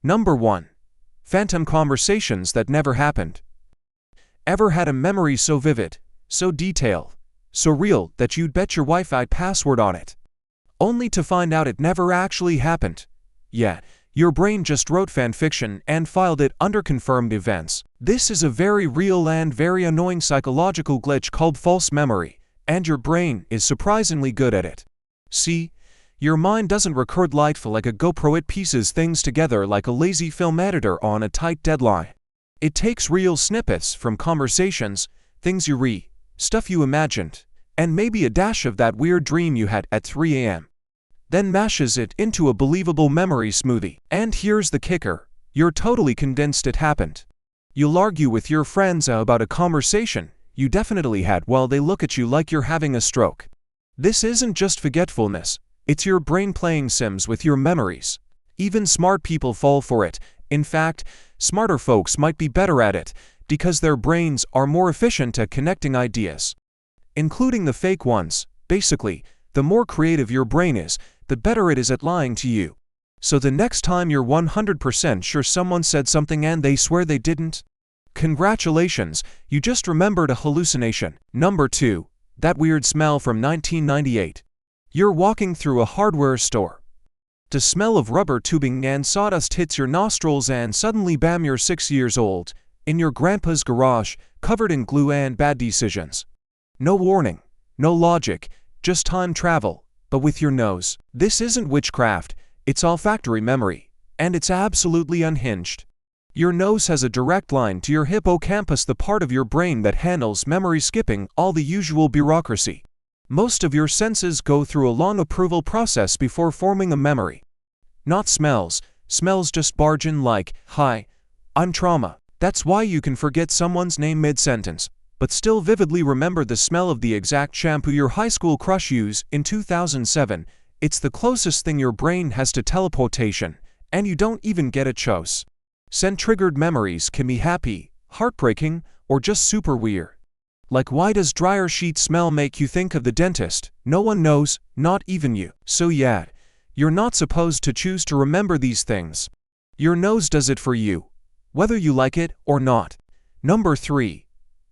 Number 1. Phantom conversations that never happened. Ever had a memory so vivid, so detailed, so real that you'd bet your Wi-Fi password on it, only to find out it never actually happened? Yeah, your brain just wrote fanfiction and filed it under confirmed events. This is a very real and very annoying psychological glitch called false memory, and your brain is surprisingly good at it. See, your mind doesn't record life like a GoPro. It pieces things together like a lazy film editor on a tight deadline. It takes real snippets from conversations, things you read, stuff you imagined, and maybe a dash of that weird dream you had at 3 a.m. Then mashes it into a believable memory smoothie. And here's the kicker: you're totally convinced it happened. You'll argue with your friends about a conversation you definitely had while they look at you like you're having a stroke. This isn't just forgetfulness, it's your brain playing Sims with your memories. Even smart people fall for it. In fact, smarter folks might be better at it because their brains are more efficient at connecting ideas, including the fake ones. Basically, the more creative your brain is, the better it is at lying to you. So the next time you're 100% sure someone said something and they swear they didn't, congratulations, you just remembered a hallucination. Number 2. That weird smell from 1998. You're walking through a hardware store. The smell of rubber tubing and sawdust hits your nostrils and suddenly bam, you're 6 years old, in your grandpa's garage, covered in glue and bad decisions. No warning, no logic, just time travel, but with your nose. This isn't witchcraft, it's olfactory memory, and it's absolutely unhinged. Your nose has a direct line to your hippocampus, the part of your brain that handles memory, skipping all the usual bureaucracy. Most of your senses go through a long approval process before forming a memory. Not smells. Smells just barge in like, "Hi, I'm trauma." That's why you can forget someone's name mid-sentence, but still vividly remember the smell of the exact shampoo your high school crush used in 2007. It's the closest thing your brain has to teleportation, and you don't even get a choice. Scent-triggered memories can be happy, heartbreaking, or just super weird. Like, why does dryer sheet smell make you think of the dentist? No one knows, not even you. So yeah, you're not supposed to choose to remember these things. Your nose does it for you, whether you like it or not. Number 3.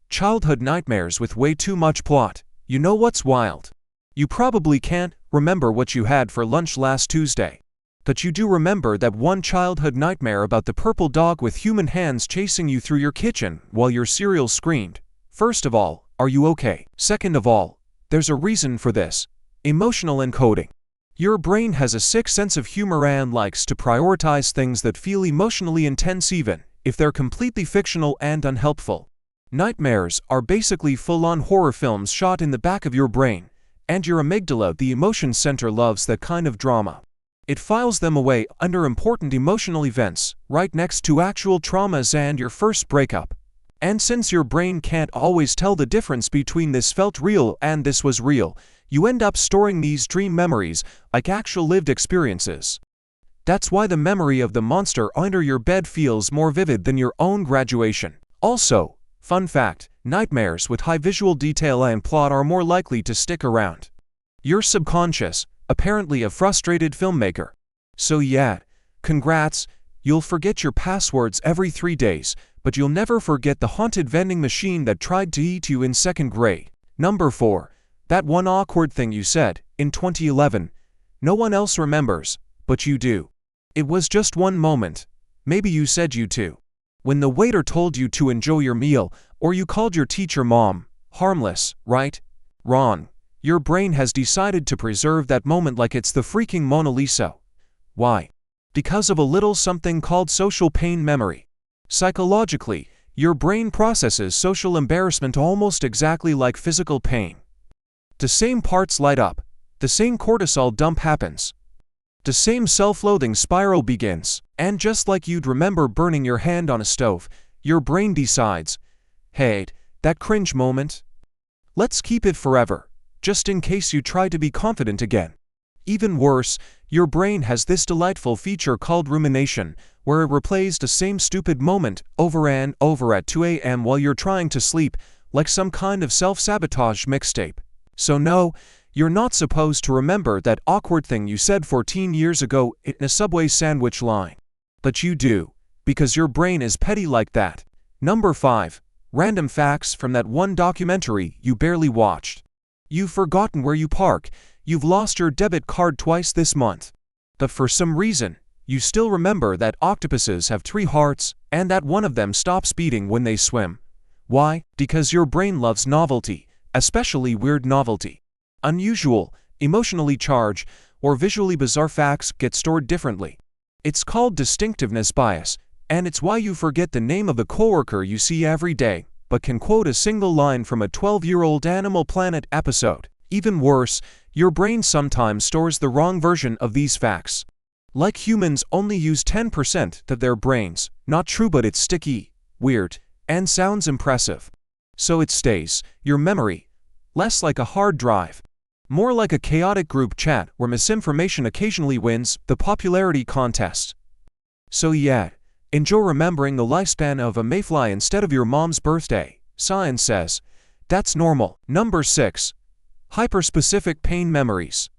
Childhood nightmares with way too much plot. You know what's wild? You probably can't remember what you had for lunch last Tuesday, but you do remember that one childhood nightmare about the purple dog with human hands chasing you through your kitchen while your cereal screamed. First of all, are you okay? Second of all, there's a reason for this: emotional encoding. Your brain has a sick sense of humor and likes to prioritize things that feel emotionally intense even if they're completely fictional and unhelpful. Nightmares are basically full-on horror films shot in the back of your brain, and your amygdala, the emotion center, loves that kind of drama. It files them away under important emotional events, right next to actual traumas and your first breakup. And since your brain can't always tell the difference between this felt real and this was real, you end up storing these dream memories like actual lived experiences. That's why the memory of the monster under your bed feels more vivid than your own graduation. Also, fun fact, nightmares with high visual detail and plot are more likely to stick around. Your subconscious, apparently a frustrated filmmaker. So yeah, congrats, you'll forget your passwords every 3 days, but you'll never forget the haunted vending machine that tried to eat you in 2nd grade. Number 4. That one awkward thing you said in 2011. No one else remembers, but you do. It was just one moment. Maybe you said you too. When the waiter told you to enjoy your meal, or you called your teacher mom. Harmless, right? Wrong. Your brain has decided to preserve that moment like it's the freaking Mona Lisa. Why? Because of a little something called social pain memory. Psychologically, your brain processes social embarrassment almost exactly like physical pain. The same parts light up, the same cortisol dump happens, the same self-loathing spiral begins, and just like you'd remember burning your hand on a stove, your brain decides, hey, that cringe moment, let's keep it forever, just in case you try to be confident again. Even worse, your brain has this delightful feature called rumination, where it replays the same stupid moment over and over at 2 a.m. while you're trying to sleep, like some kind of self-sabotage mixtape. So no, you're not supposed to remember that awkward thing you said 14 years ago in a Subway sandwich line. But you do, because your brain is petty like that. Number 5. Random facts from that one documentary you barely watched. You've forgotten where you park, you've lost your debit card twice this month. But for some reason, you still remember that octopuses have 3 hearts, and that one of them stops beating when they swim. Why? Because your brain loves novelty, especially weird novelty. Unusual, emotionally charged, or visually bizarre facts get stored differently. It's called distinctiveness bias, and it's why you forget the name of the coworker you see every day, but can quote a single line from a 12-year-old Animal Planet episode. Even worse, your brain sometimes stores the wrong version of these facts. Like humans only use 10% of their brains. Not true, but it's sticky, weird, and sounds impressive. So it stays, your memory, less like a hard drive, more like a chaotic group chat where misinformation occasionally wins the popularity contest. So yeah, enjoy remembering the lifespan of a mayfly instead of your mom's birthday. Science says that's normal. Number 6. Hyperspecific pain memories.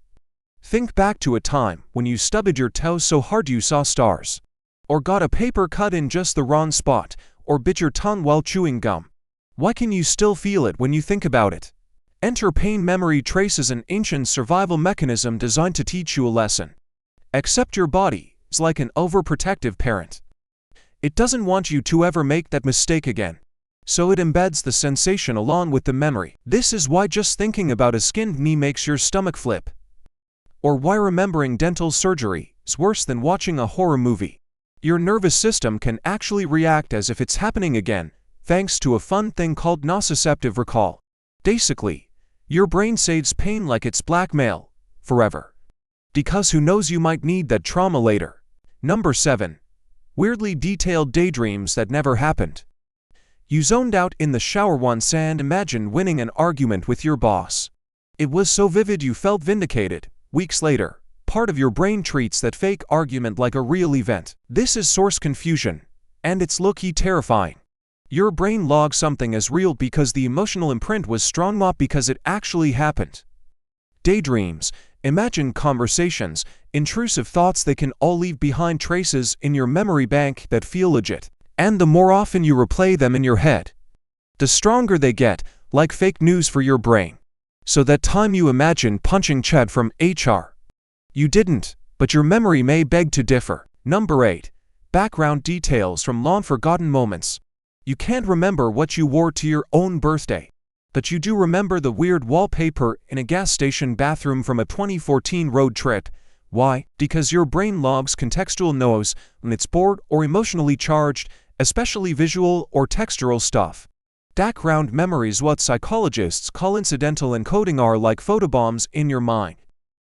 Think back to a time when you stubbed your toe so hard you saw stars, or got a paper cut in just the wrong spot, or bit your tongue while chewing gum. Why can you still feel it when you think about it? Enter pain memory traces, an ancient survival mechanism designed to teach you a lesson. Except your body is like an overprotective parent. It doesn't want you to ever make that mistake again. So it embeds the sensation along with the memory. This is why just thinking about a skinned knee makes your stomach flip. Or why remembering dental surgery is worse than watching a horror movie. Your nervous system can actually react as if it's happening again, thanks to a fun thing called nociceptive recall. Basically, your brain saves pain like it's blackmail, forever. Because who knows, you might need that trauma later. Number 7. Weirdly detailed daydreams that never happened. You zoned out in the shower once and imagined winning an argument with your boss. It was so vivid you felt vindicated. Weeks later, part of your brain treats that fake argument like a real event. This is source confusion, and it's low-key terrifying. Your brain logs something as real because the emotional imprint was strong, not because it actually happened. Daydreams, imagined conversations, intrusive thoughts, they can all leave behind traces in your memory bank that feel legit. And the more often you replay them in your head, the stronger they get, like fake news for your brain. So that time you imagined punching Chad from HR, you didn't, but your memory may beg to differ. Number 8. Background details from long-forgotten moments. You can't remember what you wore to your own birthday, but you do remember the weird wallpaper in a gas station bathroom from a 2014 road trip. Why? Because your brain logs contextual knows when it's bored or emotionally charged, especially visual or textural stuff. Background memories, what psychologists call incidental encoding, are like photobombs in your mind.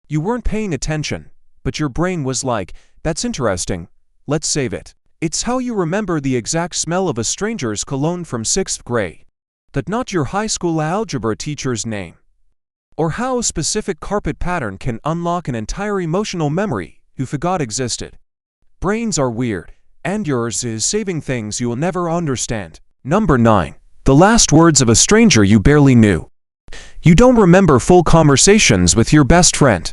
You weren't paying attention, but your brain was like, that's interesting, let's save it. It's how you remember the exact smell of a stranger's cologne from 6th grade, but not your high school algebra teacher's name. Or how a specific carpet pattern can unlock an entire emotional memory you forgot existed. Brains are weird, and yours is saving things you will never understand. Number 9. The last words of a stranger you barely knew. You don't remember full conversations with your best friend,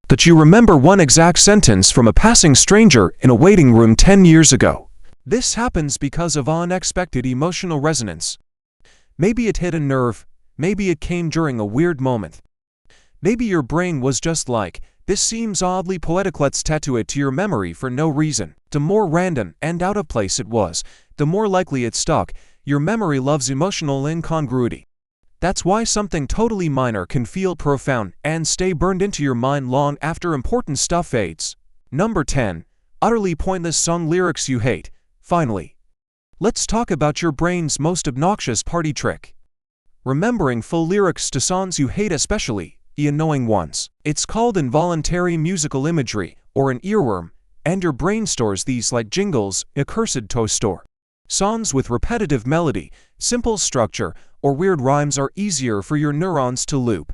but you remember one exact sentence from a passing stranger in a waiting room 10 years ago. This happens because of unexpected emotional resonance. Maybe it hit a nerve, maybe it came during a weird moment. Maybe your brain was just like, this seems oddly poetic, let's tattoo it to your memory for no reason. The more random and out of place it was, the more likely it stuck. Your memory loves emotional incongruity. That's why something totally minor can feel profound and stay burned into your mind long after important stuff fades. Number 10. Utterly pointless song lyrics you hate. Finally, let's talk about your brain's most obnoxious party trick. Remembering full lyrics to songs you hate, especially the annoying ones. It's called involuntary musical imagery, or an earworm, and your brain stores these like jingles in a cursed toy store. Songs with repetitive melody, simple structure, or weird rhymes are easier for your neurons to loop.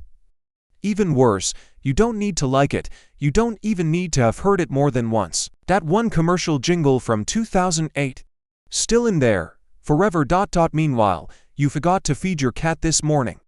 Even worse, you don't need to like it, you don't even need to have heard it more than once. That one commercial jingle from 2008. Still in there, forever. Meanwhile, you forgot to feed your cat this morning.